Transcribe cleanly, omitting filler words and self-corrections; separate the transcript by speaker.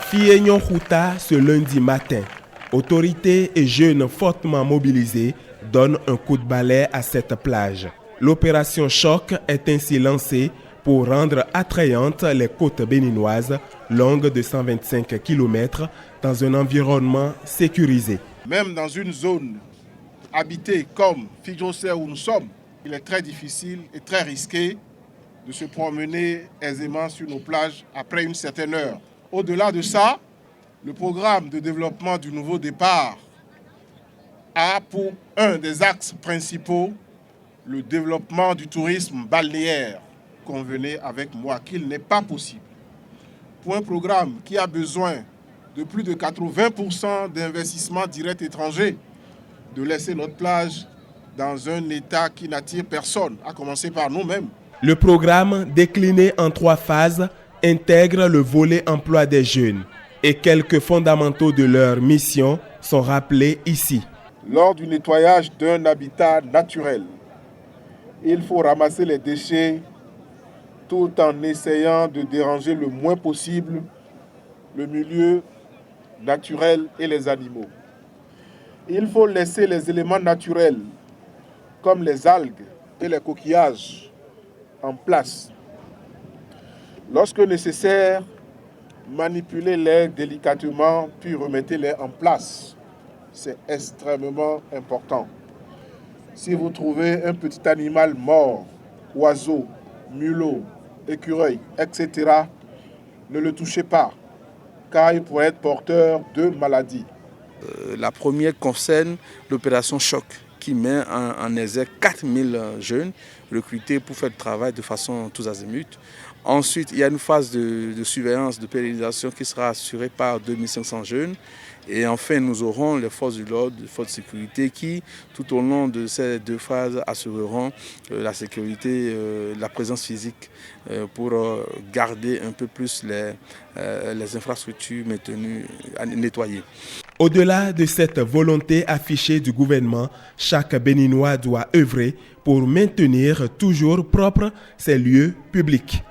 Speaker 1: Fiegnon Khuta ce lundi matin. Autorités et jeunes fortement mobilisés donnent un coup de balai à cette plage. L'opération Choc est ainsi lancée pour rendre attrayantes les côtes béninoises longues de 125 km dans un environnement sécurisé.
Speaker 2: Même dans une zone habitée comme Fidjosé où nous sommes, il est très difficile et très risqué de se promener aisément sur nos plages après une certaine heure. Au-delà de ça, le programme de développement du nouveau départ a pour un des axes principaux le développement du tourisme balnéaire. Convenez avec moi qu'il n'est pas possible pour un programme qui a besoin de plus de 80% d'investissements directs étrangers de laisser notre plage dans un état qui n'attire personne, à commencer par nous-mêmes.
Speaker 1: Le programme, décliné en 3 phases, intègre le volet emploi des jeunes et quelques fondamentaux de leur mission sont rappelés ici.
Speaker 2: Lors du nettoyage d'un habitat naturel, il faut ramasser les déchets tout en essayant de déranger le moins possible le milieu naturel et les animaux. Il faut laisser les éléments naturels comme les algues et les coquillages en place. Lorsque nécessaire, manipulez-les délicatement puis remettez-les en place. C'est extrêmement important. Si vous trouvez un petit animal mort, oiseau, mulot, écureuil, etc., ne le touchez pas, car il pourrait être porteur de maladies.
Speaker 3: La première concerne l'opération Choc, qui met en exergue 4000 jeunes recrutés pour faire le travail de façon tous azimuts. Ensuite, il y a une phase de surveillance, de pérennisation qui sera assurée par 2500 jeunes. Et enfin, nous aurons les forces de l'ordre, les forces de sécurité qui, tout au long de ces 2 phases, assureront la sécurité, la présence physique pour garder un peu plus les infrastructures maintenues, nettoyées.
Speaker 1: Au-delà de cette volonté affichée du gouvernement, chaque Béninois doit œuvrer pour maintenir toujours propres ces lieux publics.